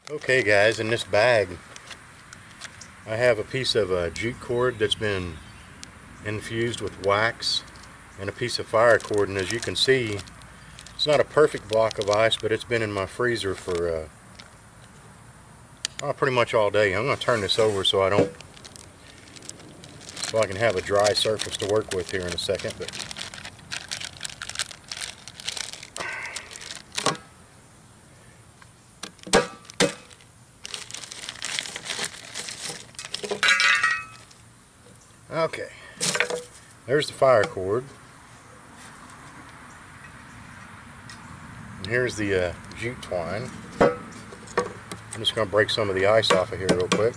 Okay guys, in this bag I have a piece of jute cord that's been infused with wax and a piece of fire cord, and as you can see, it's not a perfect block of ice, but it's been in my freezer for pretty much all day. I'm going to turn this over so I can have a dry surface to work with here in a second. But okay, there's the fire cord, and here's the jute twine. I'm just going to break some of the ice off of here real quick.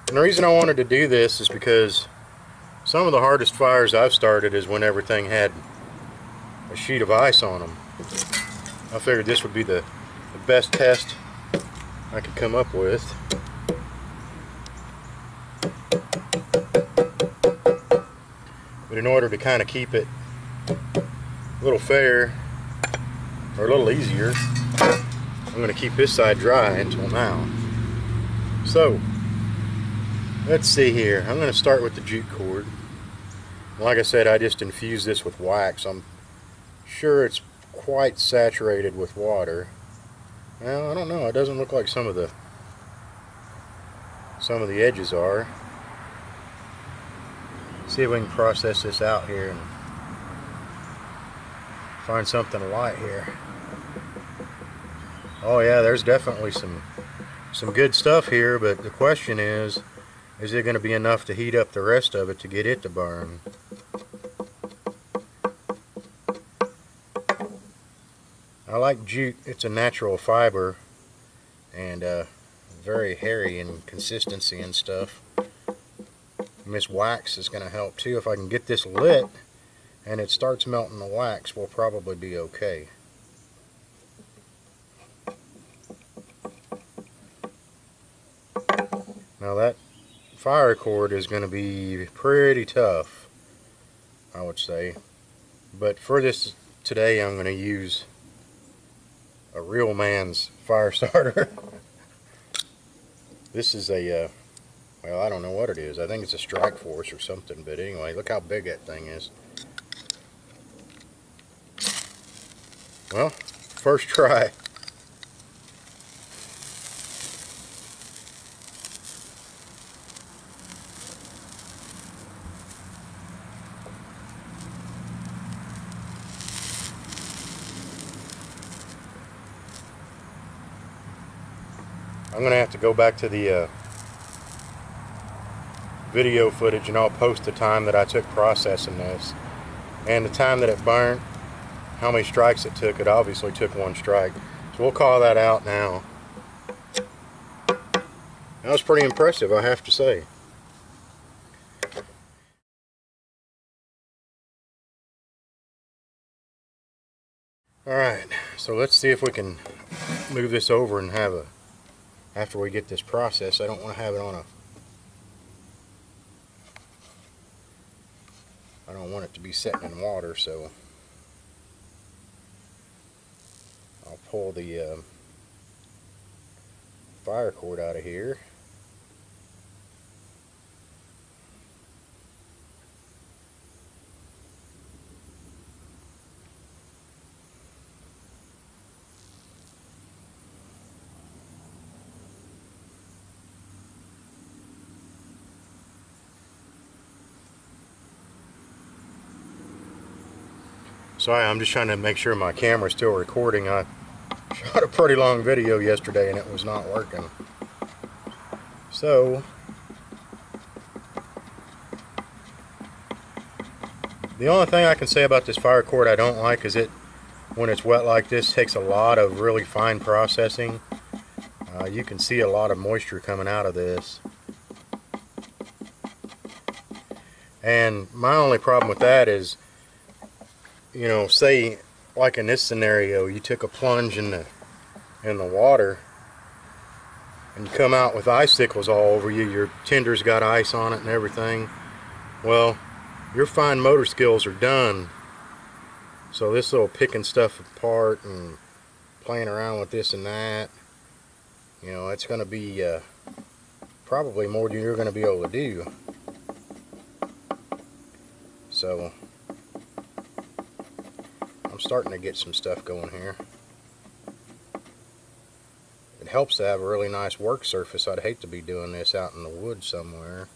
And the reason I wanted to do this is because some of the hardest fires I've started is when everything had a sheet of ice on them. I figured this would be the best test I could come up with. But in order to kind of keep it a little fair, or a little easier, I'm going to keep this side dry until now. So, let's see here. I'm going to start with the jute cord. Like I said, I just infused this with wax. I'm sure it's quite saturated with water. Well, I don't know. It doesn't look like some of the edges are. See if we can process this out here and find something light here. Oh yeah, there's definitely some good stuff here, but the question is it going to be enough to heat up the rest of it to get it to burn? I like jute. It's a natural fiber and very hairy in consistency and stuff. And this wax is going to help too. If I can get this lit and it starts melting the wax, we'll probably be okay. Now that fire cord is going to be pretty tough, I would say. But for this today, I'm going to use a real man's fire starter. This is a, well, I don't know what it is. I think it's a Strike Force or something. But anyway, look how big that thing is. Well, first try. I'm going to have to go back to the video footage, and I'll post the time that I took processing this and the time that it burnt, how many strikes it took. It obviously took one strike, so we'll call that out now. That was pretty impressive, I have to say. Alright, so let's see if we can move this over and have a, after we get this processed, I don't want to have it on a, I don't want it to be sitting in water, so I'll pull the fire cord out of here. Sorry, I'm just trying to make sure my camera's still recording. I shot a pretty long video yesterday and it was not working. So, the only thing I can say about this fire cord I don't like is it, when it's wet like this, takes a lot of really fine processing. You can see a lot of moisture coming out of this. And my only problem with that is, you know, say like in this scenario, you took a plunge in the water and you come out with icicles all over you, your tender's got ice on it and everything. Well, your fine motor skills are done. So this little picking stuff apart and playing around with this and that, You know, it's going to be probably more than you're going to be able to do. So I'm starting to get some stuff going here. It helps to have a really nice work surface. I'd hate to be doing this out in the woods somewhere.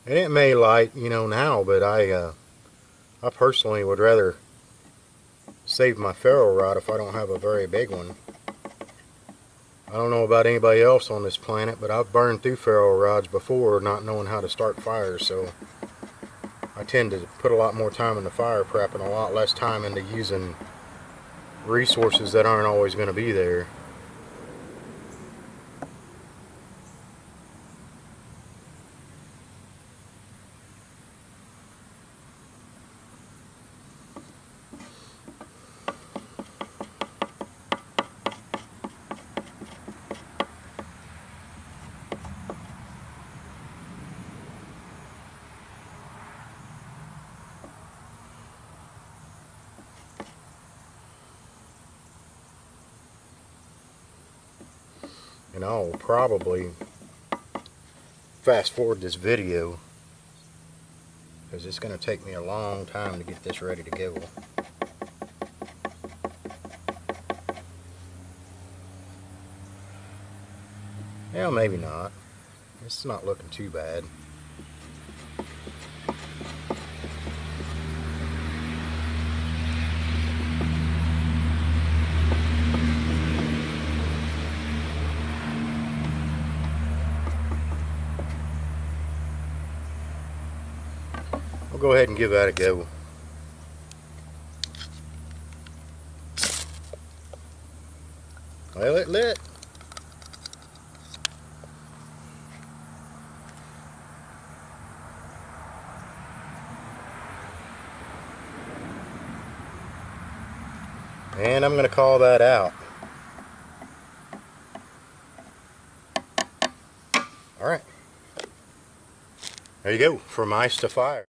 And it may light, you know, now, but I personally would rather save my ferro rod if I don't have a very big one. I don't know about anybody else on this planet, but I've burned through ferro rods before not knowing how to start fires, so I tend to put a lot more time into fire prep and a lot less time into using resources that aren't always going to be there. And I'll probably fast forward this video because it's going to take me a long time to get this ready to go. Yeah, maybe not. It's not looking too bad. I'll go ahead and give that a go. Well, it lit. And I'm going to call that out. Alright. There you go, from ice to fire.